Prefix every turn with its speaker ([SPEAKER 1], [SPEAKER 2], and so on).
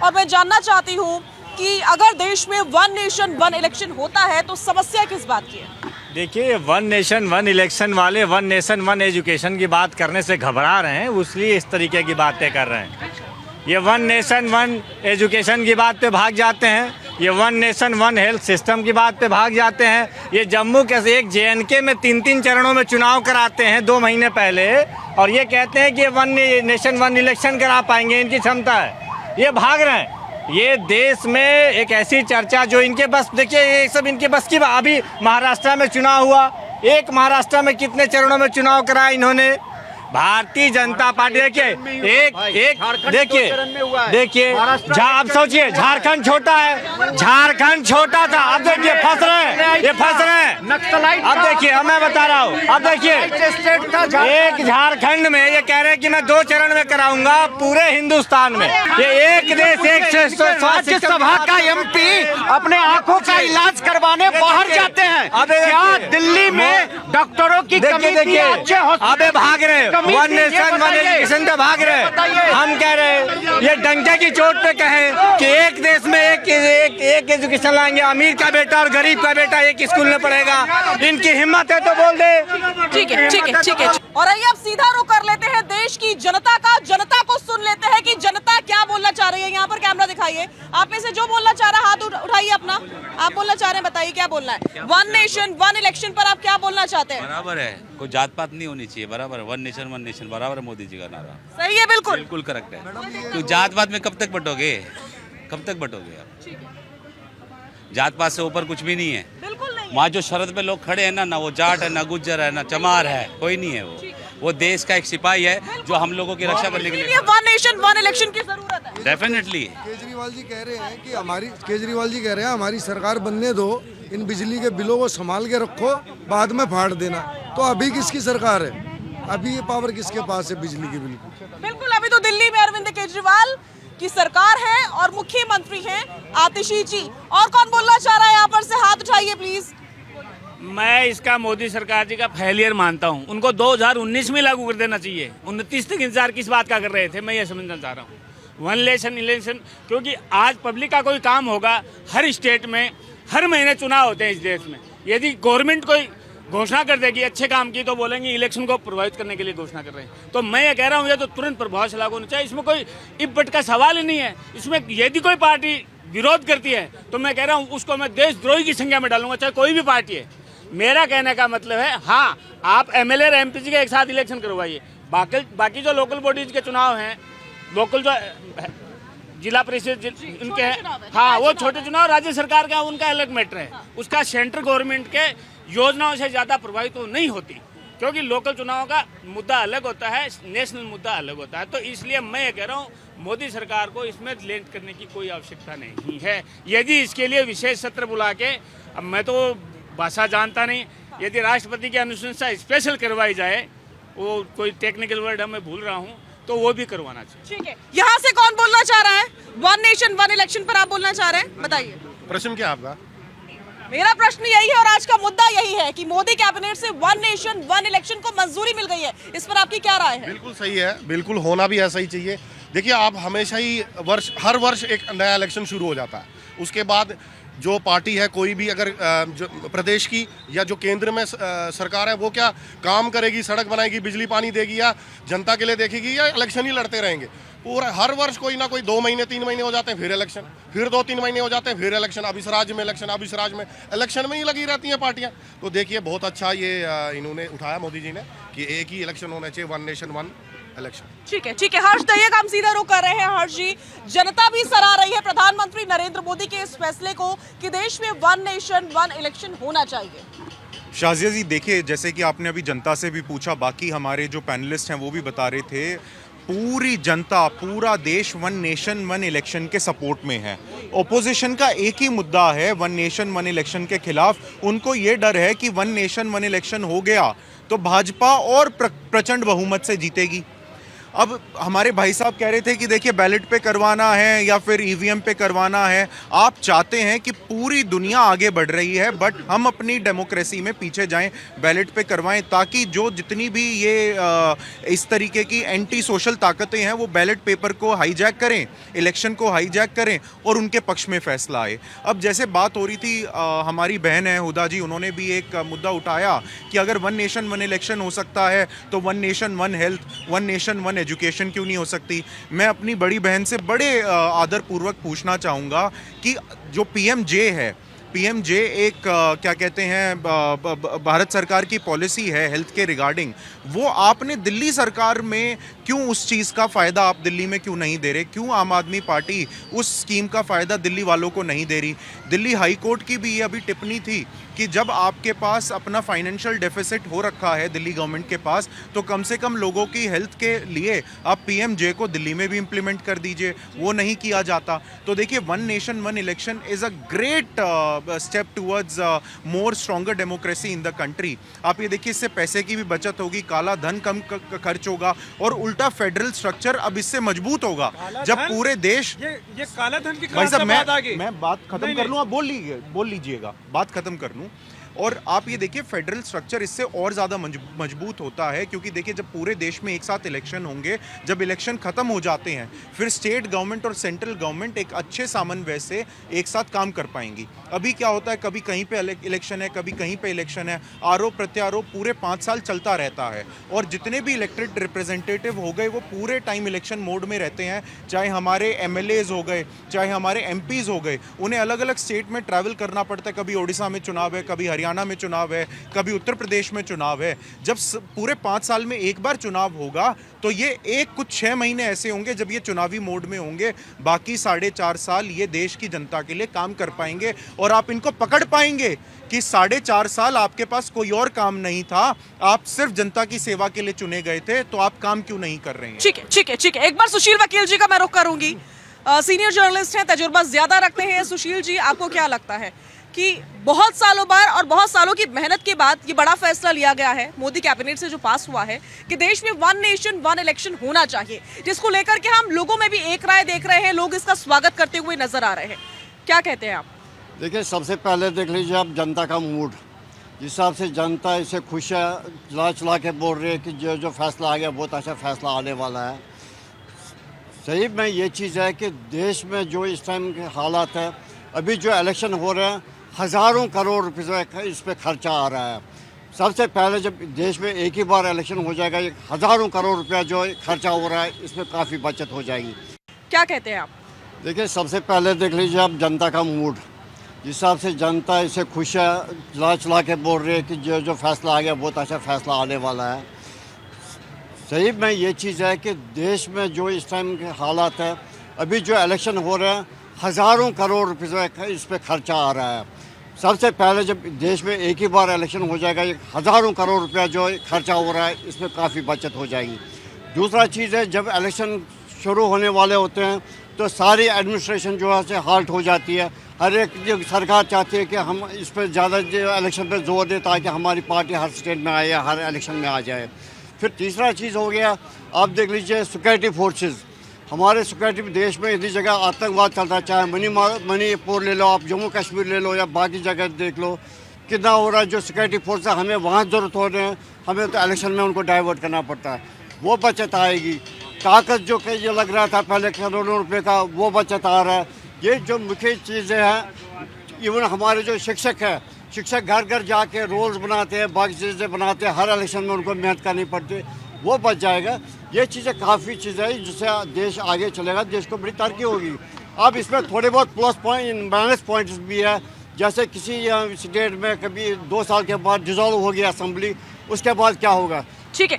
[SPEAKER 1] और मैं जानना चाहती हूँ कि अगर देश में वन नेशन वन इलेक्शन होता है तो समस्या किस बात की है?
[SPEAKER 2] देखिए, वन नेशन वन इलेक्शन वाले वन नेशन वन एजुकेशन की बात करने से घबरा रहे हैं, इसलिए इस तरीके की बातें कर रहे हैं। ये वन नेशन वन एजुकेशन की बात पे भाग जाते हैं, ये one nation one health system की बात पे भाग जाते हैं। ये जम्मू के एक JNK में 3-3 चरणों में चुनाव कराते हैं 2 महीने पहले, और ये कहते हैं कि ये वन नेशन वन इलेक्शन करा पाएंगे, इनकी क्षमता है। ये भाग रहे हैं। ये देश में एक ऐसी चर्चा जो इनके बस, देखिए ये सब इनके बस की। अभी महाराष्ट्र में चुनाव हुआ, एक महाराष्ट्र में कितने चरणों में चुनाव कराया इन्होंने। भारतीय जनता पार्टी देखिए आप सोचिए, झारखंड छोटा है, झारखंड छोटा था, अब देखिए फंस रहे हैं, ये फंस रहे हैं। अब देखिए, अब मैं बता रहा हूँ, अब देखिए एक झारखंड में ये कह रहे हैं कि मैं 2 चरण में कराऊंगा पूरे हिंदुस्तान में। ये एक देश एक
[SPEAKER 3] राज्यसभा का MP अपने आंखों का इलाज करवाने बाहर जाते हैं।
[SPEAKER 2] अब
[SPEAKER 3] क्या दिल्ली में डॉक्टरों की कमी थी?
[SPEAKER 2] अबे भाग रहे, वन नेशन वन एजुकेशन पे भाग रहे। हम कह रहे हैं ये डंके की चोट पे कहें कि एक देश में एक एजुकेशन लाएंगे, अमीर का बेटा और गरीब का बेटा एक स्कूल में पढ़ेगा। इनकी हिम्मत है तो बोल दे।
[SPEAKER 1] ठीक है, ठीक है, ठीक है। और आइए अब सीधा रुख कर लेते हैं देश की जनता का, जनता को सुन लेते हैं कि जनता क्या बोलना चाह रही है। यहाँ पर कैमरा दिखाइए, आप में से जो बोलना चाह रहा है हाथ उठाइए अपना। आप बोलना चाह रहे हैं, बताइए क्या बोलना है। वन नेशन वन इलेक्शन पर आप क्या बोलना चाहते हैं?
[SPEAKER 4] बराबर है, कोई जात पात नहीं होनी चाहिए, बराबर है। वन नेशन बराबर है, मोदी जी का नारा
[SPEAKER 1] सही है, बिल्कुल
[SPEAKER 4] बिल्कुल करेक्ट है। तो जात पात में कब तक बटोगे, कब तक बटोगे आप? जात पात से ऊपर कुछ भी नहीं है।
[SPEAKER 1] बिल्कुल नहीं।
[SPEAKER 4] वहाँ जो शरद पे लोग खड़े हैं ना वो जाट है, ना गुज्जर है, ना चमार है, कोई नहीं है। वो देश का एक सिपाही है जो हम लोगों की रक्षा करने के लिए
[SPEAKER 1] वन नेशन वन इलेक्शन की जरूरत है।
[SPEAKER 4] डेफिनेटली।
[SPEAKER 5] केजरीवाल जी कह रहे हैं हमारी सरकार बनने दो, इन बिजली के बिलों को संभाल के रखो, बाद में फाड़ देना। तो अभी किसकी सरकार है? अभी ये पावर किसके पास है बिजली के बिल की?
[SPEAKER 1] बिल्कुल, अभी तो दिल्ली में अरविंद केजरीवाल की सरकार है और मुख्यमंत्री हैं आतिशी जी। और कौन बोलना चाह रहा है यहाँ पर से? हाथ उठाइए प्लीज।
[SPEAKER 6] मैं इसका मोदी सरकार जी का फेलियर मानता हूँ। उनको 2019 में लागू कर देना चाहिए। 29 तक इंतजार किस बात का कर रहे थे, मैं ये समझना चाह रहा हूँ। वन नेशन इलेक्शन, क्योंकि आज पब्लिक का कोई काम होगा, हर स्टेट में हर महीने चुनाव होते हैं इस देश में। यदि गवर्नमेंट कोई घोषणा कर देगी अच्छे काम की तो बोलेंगे इलेक्शन को प्रभावित करने के लिए घोषणा कर रहे हैं। तो मैं ये कह रहा हूँ ये तो तुरंत प्रभाव से लागू होना चाहिए। इसमें कोई इपट का सवाल ही नहीं है। इसमें यदि कोई पार्टी विरोध करती है तो मैं कह रहा हूँ उसको मैं देशद्रोही की संज्ञा में डालूंगा, चाहे कोई भी पार्टी है। मेरा कहने का मतलब है, हाँ आप MLA और MP के एक साथ इलेक्शन करवाइए। बाकी जो लोकल बॉडीज के चुनाव हैं, लोकल जो जिला परिषद उनके हैं, हाँ वो छोटे चुनाव राज्य सरकार का उनका अलग मैटर है। उसका सेंट्रल गवर्नमेंट के योजनाओं से ज़्यादा प्रभावित तो नहीं होती, क्योंकि लोकल चुनाव का मुद्दा अलग होता है, नेशनल मुद्दा अलग होता है। तो इसलिए मैं ये कह रहा हूँ मोदी सरकार को इसमें लेट करने की कोई आवश्यकता नहीं है। यदि इसके लिए विशेष सत्र बुला के, अब मैं तो भाषा जानता नहीं, यदि राष्ट्रपति की अनुशंसा स्पेशल करवाई जाए, वो कोई टेक्निकल वर्ड मैं भूल रहा हूँ, तो वो भी करवाना चाहिए।
[SPEAKER 1] ठीक है, यहाँ से कौन बोलना चाह रहा है? वन नेशन वन इलेक्शन पर आप बोलना चाह रहे हैं, बताइए।
[SPEAKER 7] प्रश्न क्या आपका?
[SPEAKER 1] मेरा प्रश्न यही है और आज का मुद्दा यही है कि मोदी कैबिनेट से वन नेशन वन इलेक्शन को मंजूरी मिल गई है। इस पर आपकी क्या राय है?
[SPEAKER 7] बिल्कुल सही है, बिल्कुल होना भी ऐसा ही चाहिए। देखिए, आप हमेशा ही हर वर्ष एक नया इलेक्शन शुरू हो जाता है। उसके बाद जो पार्टी है, कोई भी अगर जो प्रदेश की या जो केंद्र में सरकार है, वो क्या काम करेगी, सड़क बनाएगी, बिजली पानी देगी, या जनता के लिए देखेगी, या इलेक्शन ही लड़ते रहेंगे? पूरा हर वर्ष कोई ना कोई 2 महीने 3 महीने हो जाते हैं, फिर इलेक्शन, फिर 2-3 महीने हो जाते हैं, फिर इलेक्शन। अब इस राज्य में इलेक्शन, अब इस राज्य में इलेक्शन में ही लगी रहती हैं पार्टियां। तो देखिए, बहुत अच्छा ये इन्होंने उठाया मोदी जी ने कि एक ही इलेक्शन होना चाहिए, वन नेशन वन इलेक्शन।
[SPEAKER 1] ठीक है, ठीक है। हर्ष दहिया का हम सीधा रुख कर रहे हैं। हर्ष जी, जनता भी सराह रही है प्रधानमंत्री नरेंद्र मोदी के इस फैसले को कि देश में वन नेशन वन इलेक्शन होना चाहिए।
[SPEAKER 8] शाजिया जी, देखिए, जैसे कि आपने अभी जनता से भी पूछा, बाकी हमारे जो पैनलिस्ट हैं वो भी बता रहे थे, पूरी जनता, पूरा देश वन नेशन वन इलेक्शन के सपोर्ट में है। ओपोजिशन का एक ही मुद्दा है वन नेशन वन इलेक्शन के खिलाफ। उनको ये डर है कि वन नेशन वन इलेक्शन हो गया तो भाजपा और प्रचंड बहुमत से जीतेगी। अब हमारे भाई साहब कह रहे थे कि देखिए बैलेट पे करवाना है या फिर ईवीएम पे करवाना है। आप चाहते हैं कि पूरी दुनिया आगे बढ़ रही है, बट हम अपनी डेमोक्रेसी में पीछे जाएं, बैलेट पे करवाएं, ताकि जो जितनी भी ये इस तरीके की एंटी सोशल ताकतें हैं वो बैलेट पेपर को हाईजैक करें, इलेक्शन को हाईजैक करें और उनके पक्ष में फैसला आए। अब जैसे बात हो रही थी, हमारी बहन है हुदा जी, उन्होंने भी एक मुद्दा उठाया कि अगर वन नेशन वन इलेक्शन हो सकता है तो one nation one health, one nation one education क्यों नहीं हो सकती। मैं अपनी बड़ी बहन से बड़े आदरपूर्वक पूछना चाहूँगा कि जो पीएमजे है, पीएमजे एक क्या कहते हैं भारत सरकार की पॉलिसी है हेल्थ के रिगार्डिंग, वो आपने दिल्ली सरकार में क्यों उस चीज़ का फ़ायदा आप दिल्ली में क्यों नहीं दे रहे? क्यों आम आदमी पार्टी उस स्कीम का फ़ायदा दिल्ली वालों को नहीं दे रही? दिल्ली हाई कोर्ट की भी ये अभी टिप्पणी थी कि जब आपके पास अपना फाइनेंशियल डेफिसिट हो रखा है दिल्ली गवर्नमेंट के पास, तो कम से कम लोगों की हेल्थ के लिए आप पीएमजे को दिल्ली में भी इम्प्लीमेंट कर दीजिए। वो नहीं किया जाता। तो देखिए, one nation one election is a great step towards more stronger democracy in the country. आप ये देखिए, इससे पैसे की भी बचत होगी, काला धन कम खर्च होगा और उल्टा फेडरल स्ट्रक्चर अब इससे मजबूत होगा। जब पूरे देश
[SPEAKER 3] ये काला धन की
[SPEAKER 8] भाई साहब, मैं बात खत्म कर लूँ, आप बोल लीजिएगा, बात खत्म कर लूँ। और आप ये देखिए, फेडरल स्ट्रक्चर इससे और ज़्यादा मजबूत होता है, क्योंकि देखिए जब पूरे देश में एक साथ इलेक्शन होंगे, जब इलेक्शन ख़त्म हो जाते हैं, फिर स्टेट गवर्नमेंट और सेंट्रल गवर्नमेंट एक अच्छे समन्वय से एक साथ काम कर पाएंगी। अभी क्या होता है, कभी कहीं पे इलेक्शन है, कभी कहीं पे इलेक्शन है, आरोप प्रत्यारोप पूरे 5 साल चलता रहता है। और जितने भी इलेक्टेड रिप्रेजेंटेटिव हो गए वो पूरे टाइम इलेक्शन मोड में रहते हैं, चाहे हमारे MLAs हो गए, चाहे हमारे MPs हो गए, उन्हें अलग अलग स्टेट में ट्रैवल करना पड़ता है। कभी ओडिशा में चुनाव है, कभी हरियाणा में चुनाव है, कभी उत्तर प्रदेश में चुनाव है। जब पूरे 5 साल में एक बार चुनाव होगा तो ये कुछ 6 महीने ऐसे होंगे जब ये चुनावी मोड में होंगे। बाकी 4.5 साल ये देश की जनता के लिए काम कर पाएंगे और आप इनको पकड़ पाएंगे कि 4.5 साल आपके पास कोई और काम नहीं था, आप सिर्फ जनता की सेवा के लिए चुने गए थे, तो आप काम क्यों नहीं कर रहे हैं?
[SPEAKER 1] ठीक है। एक बार सुशील वकील जी का मैं रुख करूंगी। सीनियर जर्नलिस्ट हैं, तजुर्बा ज्यादा रखते हैं। सुशील जी, आपको क्या लगता है कि बहुत सालों बाद और बहुत सालों की मेहनत के बाद ये बड़ा फैसला लिया गया है मोदी कैबिनेट से जो पास हुआ है कि देश में वन नेशन वन इलेक्शन होना चाहिए, जिसको लेकर के हम लोगों में भी एक राय देख रहे हैं, लोग इसका स्वागत करते हुए नजर आ रहे हैं। क्या कहते हैं आप?
[SPEAKER 9] देखिए, सबसे पहले देख लीजिए आप जनता का मूड, जिस हिसाब से जनता इसे खुशियाँ चला के बोल रही है कि जो फैसला आ गया बहुत अच्छा फैसला आने वाला है। सही में ये चीज़ है कि देश में जो इस टाइम के हालात है, अभी जो इलेक्शन हो रहे हैं, हज़ारों करोड़ रुपये इस पर खर्चा आ रहा है। सबसे पहले जब देश में एक ही बार इलेक्शन हो जाएगा, ये हज़ारों करोड़ रुपया जो खर्चा हो रहा है, इसमें काफ़ी बचत हो जाएगी।
[SPEAKER 1] क्या कहते हैं आप?
[SPEAKER 9] देखिए, सबसे पहले देख लीजिए आप जनता का मूड, जिस हिसाब से जनता इसे खुशियाँ चला के बोल रही है कि जो फैसला आ गया बहुत अच्छा फैसला आने वाला है। सही में ये चीज़ है कि देश में जो इस टाइम के हालात है, अभी जो इलेक्शन हो रहे हैं, हज़ारों करोड़ रुपये इस पर खर्चा आ रहा है। सबसे पहले जब देश में एक ही बार इलेक्शन हो जाएगा, ये हज़ारों करोड़ रुपया जो खर्चा हो रहा है, इसमें काफ़ी बचत हो जाएगी। दूसरा चीज़ है, जब इलेक्शन शुरू होने वाले होते हैं तो सारी एडमिनिस्ट्रेशन जो है से हाल्ट हो जाती है। हर एक जो सरकार चाहती है कि हम इस पर ज़्यादा इलेक्शन पर जोर दें ताकि हमारी पार्टी हर स्टेट में आए, हर इलेक्शन में आ जाए। फिर तीसरा चीज़ हो गया, आप देख लीजिए सिक्योरिटी फोर्सेस, हमारे सिक्योरिटी देश में इतनी जगह आतंकवाद चलता है, चाहे मणिपुर ले लो, आप जम्मू कश्मीर ले लो या बाकी जगह देख लो, कितना हो रहा है। जो सिक्योरिटी फोर्स है, हमें वहाँ ज़रूरत हो रहे हैं, हमें तो इलेक्शन में उनको डाइवर्ट करना पड़ता है, वो बचत आएगी। कागज़ जो कि ये लग रहा था पहले करोड़ों रुपये का, वो बचत आ रहा है। ये जो मुख्य चीज़ें हैं, इवन हमारे जो शिक्षक हैं, शिक्षक घर घर जाके रोल्स बनाते हैं, बाकी चीज़ें बनाते हैं, हर इलेक्शन में उनको मेहनत करनी पड़ती, वो बच जाएगा। ये चीज़ें काफ़ी चीज़ें हैं जिससे देश आगे चलेगा, देश को बड़ी तरक्की होगी। अब इसमें थोड़े बहुत प्लस पॉइंट माइनस पॉइंट्स भी है, जैसे किसी स्टेट में कभी 2 साल के बाद डिसॉल्व हो गया असेंबली, उसके बाद क्या होगा।
[SPEAKER 1] ठीक है,